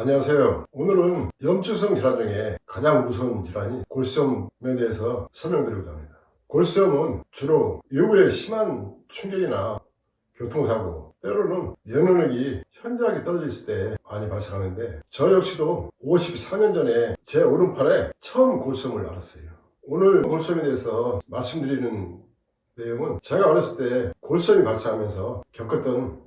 안녕하세요. 오늘은 염증성 질환 중에 가장 무서운 질환이 골수염에 대해서 설명드리고자 합니다. 골수염은 주로 외부의 심한 충격이나 교통사고, 때로는 면역력이 현저하게 떨어져 있을 때 많이 발생하는데, 저 역시도 54년 전에 제 오른팔에 처음 골수염을 알았어요. 오늘 골수염에 대해서 말씀드리는 내용은 제가 어렸을 때 골수염이 발생하면서 겪었던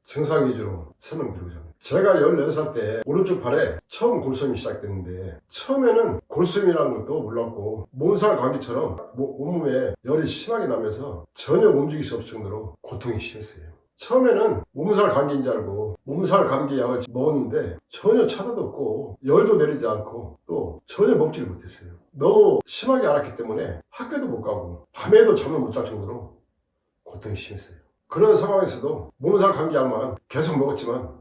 증상 위주로 설명드리고자 합니다. 제가 14살 때 오른쪽 팔에 처음 골수염이 시작됐는데, 처음에는 골수염이라는 것도 몰랐고 몸살 감기처럼 온몸에 열이 심하게 나면서 전혀 움직일 수 없을 정도로 고통이 심했어요. 처음에는 몸살 감기인 줄 알고 몸살 감기 약을 먹었는데 전혀 차도도 없고 열도 내리지 않고 또 전혀 먹지를 못했어요. 너무 심하게 앓았기 때문에 학교도 못 가고 밤에도 잠을 못 잘 정도로 고통이 심했어요. 그런 상황에서도 몸살 감기 약만 계속 먹었지만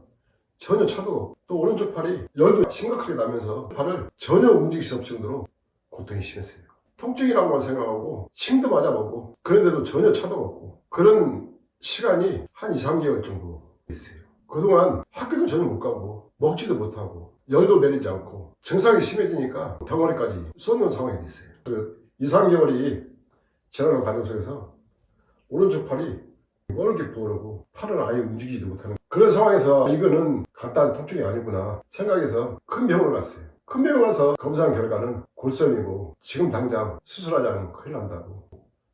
전혀 차도가 없고, 또 오른쪽 팔이 열도 심각하게 나면서 팔을 전혀 움직일 수 없을 정도로 고통이 심했어요. 통증이라고만 생각하고 침도 맞아 먹고 그런데도 전혀 차도가 없고, 그런 시간이 한 2, 3개월 정도 있어요. 그동안 학교도 전혀 못 가고 먹지도 못하고 열도 내리지 않고 증상이 심해지니까 덩어리까지 쏟는 상황이 됐어요. 그 2, 3개월이 지나는 과정 속에서 오른쪽 팔이 멀게 부어오르고 팔은 아예 움직이지도 못하는 그런 상황에서 이거는 간단한 통증이 아니구나 생각해서 큰 병원을 갔어요. 큰 병원 가서 검사한 결과는 골수염이고 지금 당장 수술하지 않으면 큰일 난다고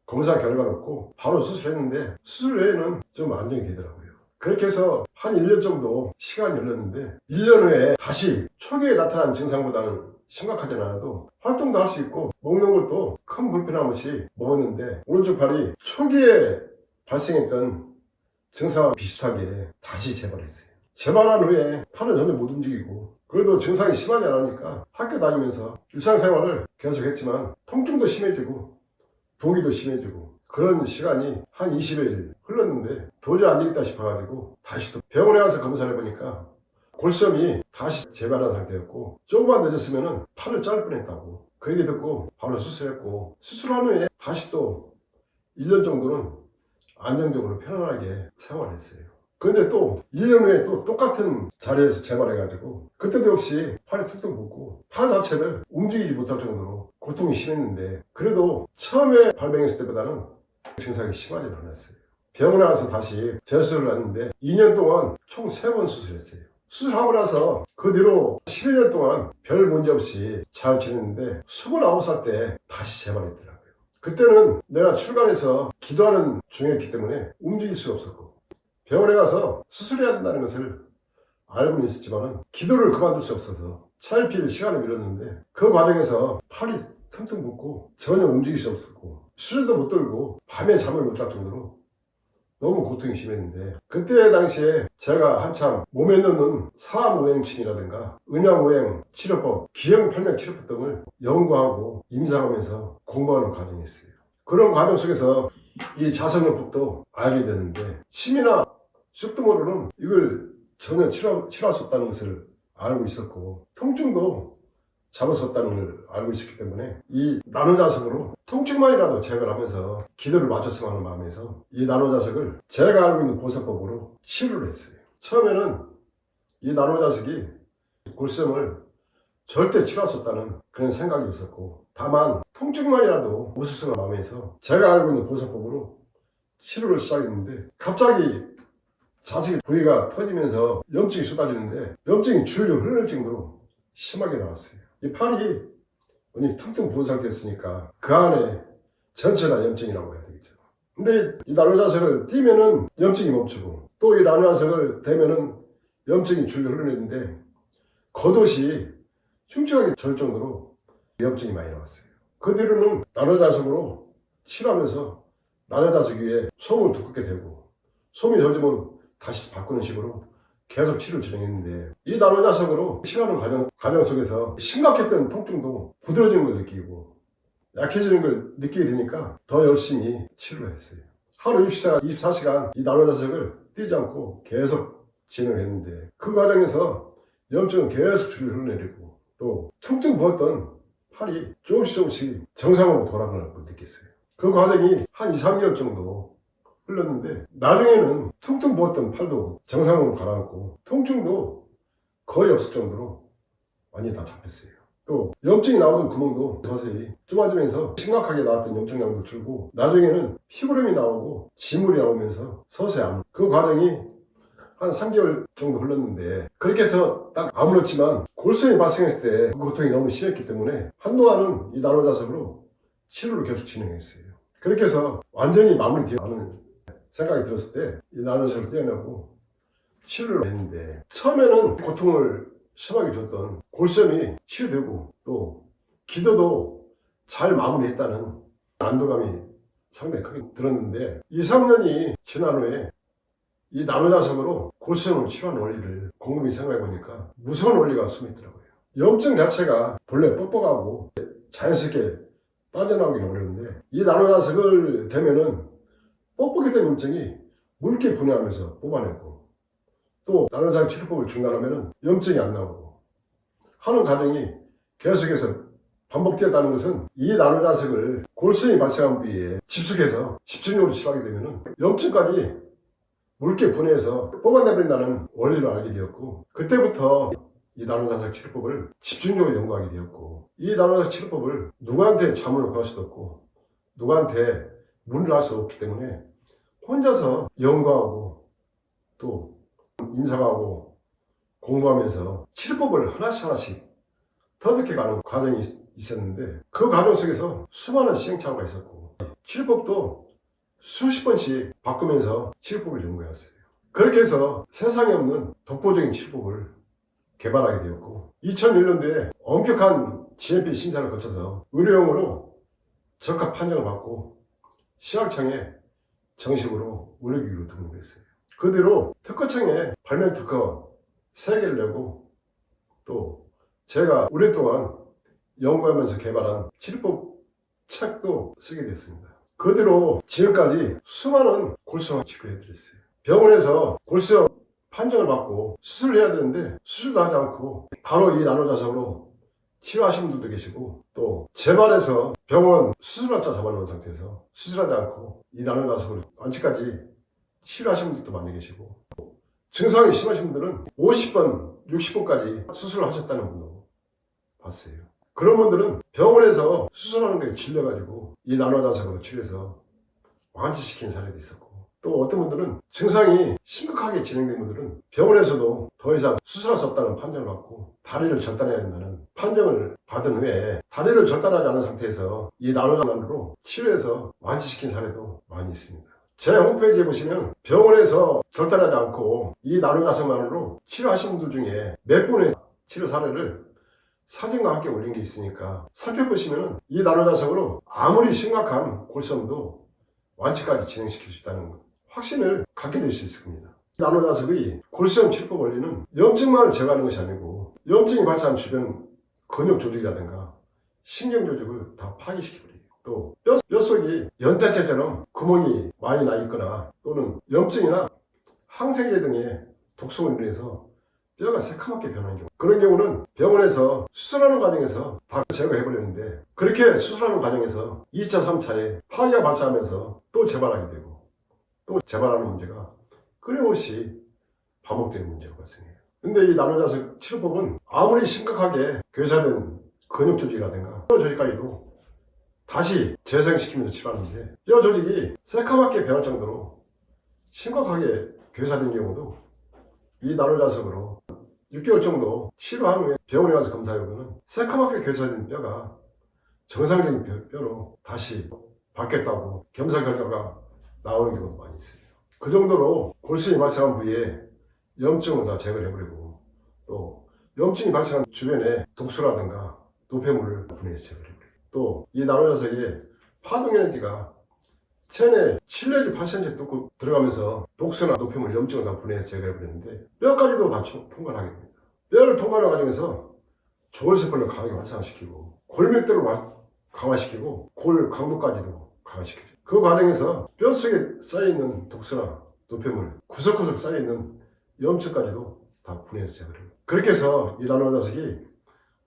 검사 결과를 얻고 바로 수술했는데, 수술 외에는 좀 안정이 되더라고요. 그렇게 해서 한 1년 정도 시간이 흘렀는데, 1년 후에 다시 초기에 나타난 증상보다는 심각하지 않아도 활동도 할 수 있고 먹는 것도 큰 불편함 없이 먹었는데, 오른쪽 팔이 초기에 발생했던 증상과 비슷하게 다시 재발했어요. 재발한 후에 팔은 전혀 못 움직이고, 그래도 증상이 심하지 않으니까 학교 다니면서 일상생활을 계속했지만 통증도 심해지고 부기도 심해지고, 그런 시간이 한 20일 흘렀는데 도저히 안 되겠다 싶어가지고 다시 또 병원에 가서 검사를 해보니까 골수염이 다시 재발한 상태였고, 조금만 늦었으면 팔을 자를 뻔했다고. 그 얘기 듣고 바로 수술했고, 수술한 후에 다시 또 1년 정도는 안정적으로 편안하게 생활했어요. 그런데 또 1년 후에 또 똑같은 자리에서 재발해가지고, 그때도 역시 팔이 툭툭 붓고 팔 자체를 움직이지 못할 정도로 고통이 심했는데, 그래도 처음에 발병했을 때보다는 증상이 심하지 않았어요. 병원에 가서 다시 재수술을 했는데 2년 동안 총 3번 수술했어요. 수술하고 나서 그 뒤로 11년 동안 별 문제 없이 잘 지냈는데 29살 때 다시 재발했더라고요. 그때는 내가 출간해서 기도하는 중이었기 때문에 움직일 수가 없었고, 병원에 가서 수술해야 된다는 것을 알고는 있었지만 기도를 그만둘 수 없어서 차일피일 시간을 미뤘는데, 그 과정에서 팔이 퉁퉁 붓고 전혀 움직일 수 없었고 수련도 못 들고 밤에 잠을 못 잘 정도로 너무 고통이 심했는데, 그때 당시에 제가 한참 몸에 넣는 사암오행침이라든가 은양오행 치료법, 기형팔맥 치료법 등을 연구하고 임상하면서 공부하는 과정이었어요. 그런 과정 속에서 이 자성요법도 알게 됐는데, 침이나 쑥등으로는 이걸 전혀 치료할 수 없다는 것을 알고 있었고, 통증도 잡을 수 없다는 걸 알고 있었기 때문에 이 나노자석으로 통증만이라도 제거를 하면서 기도를 마쳤으면 하는 마음에서 이 나노자석을 제가 알고 있는 보살법으로 치료를 했어요. 처음에는 이 나노자석이 골수염을 절대 치료할 수 없다는 그런 생각이 있었고, 다만 통증만이라도 없었으면 하는 마음에서 제가 알고 있는 보살법으로 치료를 시작했는데, 갑자기 자석의 부위가 터지면서 염증이 쏟아지는데 염증이 줄줄 흐를 정도로 심하게 나왔어요. 이 팔이 완전히 퉁퉁 부은 상태였으니까 그 안에 전체 다 염증이라고 해야 되겠죠. 근데 이 나노자석을 띄면은 염증이 멈추고, 또 이 나노자석을 대면은 염증이 줄줄 흐르는데 겉옷이 흉측하게 절 정도로 염증이 많이 나왔어요. 그 뒤로는 나노자석으로 치료하면서 나노자석 위에 솜을 두껍게 대고 솜이 젖으면 다시 바꾸는 식으로 계속 치료를 진행했는데, 이 나노자석으로 치료하는 과정 속에서 심각했던 통증도 부드러워지는 걸 느끼고 약해지는 걸 느끼게 되니까 더 열심히 치료를 했어요. 하루 24시간 이 나노자석을 띄지 않고 계속 진행을 했는데, 그 과정에서 염증은 계속 줄을 흘러내리고, 또 퉁퉁 부었던 팔이 조금씩 정상으로 돌아가는 걸 느꼈어요. 그 과정이 한 2, 3개월 정도 흘렀는데, 나중에는 퉁퉁 부었던 팔도 정상으로 가라앉고 통증도 거의 없을 정도로 많이 다 잡혔어요. 또 염증이 나오던 구멍도 서서히 좁아지면서 심각하게 나왔던 염증량도 줄고 나중에는 피부름이 나오고 지물이 나오면서 서서히 그 과정이 한 3개월 정도 흘렀는데 그렇게 해서 딱 아물었지만 골수염이 발생했을 때 그 고통이 너무 심했기 때문에 한동안은 이 나노자석으로 치료를 계속 진행했어요. 그렇게 해서 완전히 마무리되었다는 생각이 들었을 때 이 나노자석을 떼어내고 치료를 했는데 처음에는 고통을 심하게 줬던 골수염이 치유되고 또 기도도 잘 마무리했다는 안도감이 상당히 크게 들었는데 2, 3년이 지난 후에 이 나노자석으로 골수염을 치료하는 원리를 곰곰이 생각해보니까 무서운 원리가 숨어있더라고요. 염증 자체가 본래 뻑뻑하고 자연스럽게 빠져나오기 어려운데 이 나노자석을 대면은 뻑뻑했던 염증이 묽게 분해하면서 뽑아내고 또 나노자석 치료법을 중단하면 염증이 안 나오고 하는 과정이 계속해서 반복되었다는 것은 이 나노자석을 골수염이 발생한 부위에 집중해서 집중적으로 치료하게 되면 염증까지 묽게 분해해서 뽑아내버린다는 원리를 알게 되었고 그때부터 이 나노자석 치료법을 집중적으로 연구하게 되었고 이 나노자석 치료법을 누구한테 자문을 구할 수도 없고 누구한테 문의를 할 수 없기 때문에 혼자서 연구하고 또 임상하고 공부하면서 치료법을 하나씩 터득해가는 과정이 있었는데 그 과정 속에서 수많은 시행착오가 있었고 치료법도 수십 번씩 바꾸면서 치료법을 연구해왔어요. 그렇게 해서 세상에 없는 독보적인 치료법을 개발하게 되었고 2001년도에 엄격한 GMP 심사를 거쳐서 의료용으로 적합 판정을 받고 시각청에 정식으로 의료기구로 등록했어요. 그 뒤로 특허청에 발명 특허 3개를 내고 또 제가 오랫동안 연구하면서 개발한 치료법 책도 쓰게 됐습니다. 그 뒤로 지금까지 수많은 골수염 치료해드렸어요. 병원에서 골수염 판정을 받고 수술을 해야 되는데 수술도 하지 않고 바로 이 나노자석으로 치료하시는 분들도 계시고 또 재발해서 병원 수술날짜 잡아놓은 상태에서 수술하지 않고 이 나노자석으로 완치까지 치료하시는 분들도 많이 계시고 증상이 심하신 분들은 50번, 60번까지 수술을 하셨다는 분도 봤어요. 그런 분들은 병원에서 수술하는 게 질려가지고 이 나노자석으로 치료해서 완치시킨 사례도 있었고 또 어떤 분들은 증상이 심각하게 진행된 분들은 병원에서도 더 이상 수술할 수 없다는 판정을 받고 다리를 절단해야 된다는 판정을 받은 후에 다리를 절단하지 않은 상태에서 이 나노자석으로 치료해서 완치시킨 사례도 많이 있습니다. 제 홈페이지에 보시면 병원에서 절단하지 않고 이 나노자석만으로 치료하신 분들 중에 몇 분의 치료 사례를 사진과 함께 올린 게 있으니까 살펴보시면 이 나노자석으로 아무리 심각한 골수염도 완치까지 진행시킬 수 있다는 확신을 갖게 될 수 있을 겁니다. 나노자석의 골수염 치료법 원리는 염증만을 제거하는 것이 아니고 염증이 발생한 주변 근육 조직이라든가 신경 조직을 다 파괴시켜버려요. 또 뼛속이 연탄재처럼 구멍이 많이 나 있거나 또는 염증이나 항생제 등의 독성으로 인해서 뼈가 새카맣게 변하는 경우 그런 경우는 병원에서 수술하는 과정에서 다 제거해버렸는데 그렇게 수술하는 과정에서 2차, 3차에 파괴가 발생하면서 또 재발하게 되고 또 재발하는 문제가 끊임없이 반복되는 문제가 발생해요. 근데 이 나노자석 치료법은 아무리 심각하게 괴사된 근육 조직이라든가 뼈 조직까지도 다시 재생시키면서 치료하는데 뼈 조직이 새카맣게 변할 정도로 심각하게 괴사된 경우도 이 나노자석으로 6개월 정도 치료한 후에 병원에 가서 검사해보면 새카맣게 괴사된 뼈가 정상적인 뼈로 다시 바뀌었다고 검사 결과가 나오는 경우도 많이 있어요. 그 정도로 골수염이 발생한 부위에 염증을 다 제거를 해버리고 또 염증이 발생한 주변에 독소라든가 노폐물을 분해해서 제거해버려요. 또 이 나노자석에 파동에너지가 체내 7 내지 8cm 뚫고 들어가면서 독소나 노폐물, 염증을 다 분해해서 제거해버리는데 뼈까지도 다 통과를 하게 됩니다. 뼈를 통과하는 과정에서 조골세포를 강하게 활성화시키고 골밀도를 강화시키고 골 강도까지도 강화시켜줘요. 그 과정에서 뼈 속에 쌓여있는 독소나 노폐물, 구석구석 쌓여있는 염증까지도 다 분해해서 제거해요. 그렇게 해서 이 나노자석이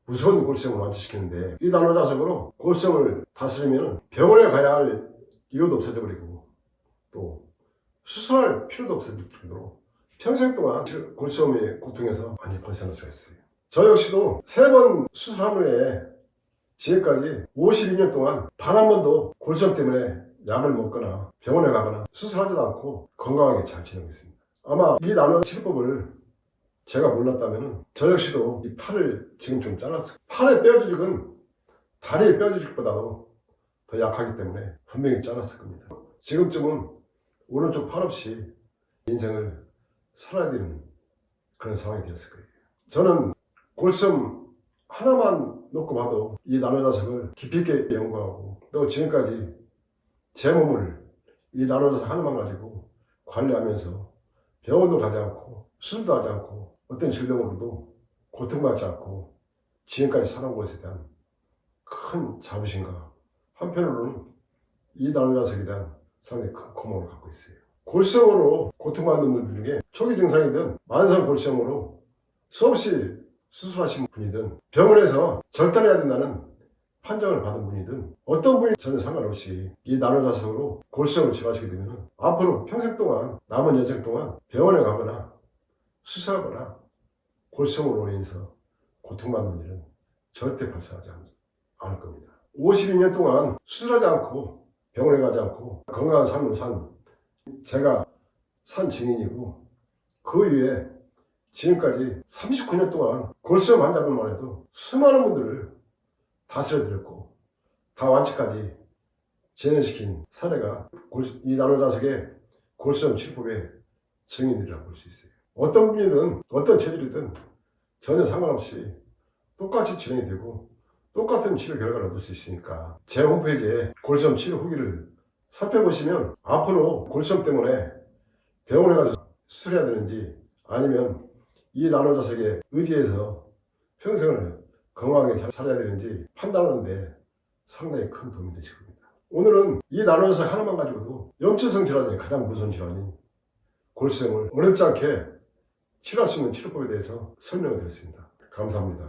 무서운 골수염을 완치시키는데 이 나노자석으로 골수염을 다스리면 병원에 가야 할 이유도 없어져 버리고 또 수술할 필요도 없어질 정도로 평생 동안 골수염의 고통에서 많이 벗어날 수가 있어요. 저 역시도 3번 수술한 후에 지금까지 52년 동안 단 한 번도 골수염 때문에 약을 먹거나 병원에 가거나 수술하지도 않고 건강하게 잘 지내고 있습니다. 아마 이 나노 치료법을 제가 몰랐다면 저 역시도 이 팔을 지금 좀 잘랐어요. 팔의 뼈조직은 다리의 뼈조직보다도 더 약하기 때문에 분명히 잘랐을 겁니다. 지금쯤은 오른쪽 팔 없이 인생을 살아야 되는 그런 상황이 되었을 거예요. 저는 골수염 하나만 놓고 봐도 이 나노자석을 깊이 있게 연구하고 또 지금까지 제 몸을 이 나노자석 하나만 가지고 관리하면서 병원도 가지 않고 수술도 하지 않고 어떤 질병으로도 고통받지 않고 지금까지 살아온 것에 대한 큰 자부심과 한편으로는 이 나노자석에 대한 상당히 큰 고마움을 갖고 있어요. 골수염으로 고통받는 분들 중에 초기 증상이든 만성 골수염으로 수없이 수술하신 분이든 병원에서 절단해야 된다는 판정을 받은 분이든 어떤 분이 전혀 상관없이 이 나노자석으로 골수염을 치료하시게 되면 앞으로 평생 동안 남은 여생 동안 병원에 가거나 수술하거나 골수염으로 인해서 고통받는 일은 절대 발생하지 않을 겁니다. 52년 동안 수술하지 않고 병원에 가지 않고 건강한 삶을 산 제가 산 증인이고 그 이후에 지금까지 39년 동안 골수염 환자분만 해도 수많은 분들을 다스려드렸고 다 완치까지 진행시킨 사례가 이 나노자석의 골수염 치료법의 증인이라고 볼 수 있어요. 어떤 분이든 어떤 체질이든 전혀 상관없이 똑같이 진행이 되고 똑같은 치료 결과를 얻을 수 있으니까 제 홈페이지에 골수염 치료 후기를 살펴보시면 앞으로 골수염 때문에 병원에 가서 수술해야 되는지 아니면 이 나노자석에 의지해서 평생을 건강하게 살아야 되는지 판단하는데 상당히 큰 도움이 되실 겁니다. 오늘은 이 나노자석 하나만 가지고도 염증성 질환이 가장 무서운 질환인 골수염을 어렵지 않게 치료할 수 있는 치료법에 대해서 설명을 드렸습니다. 감사합니다.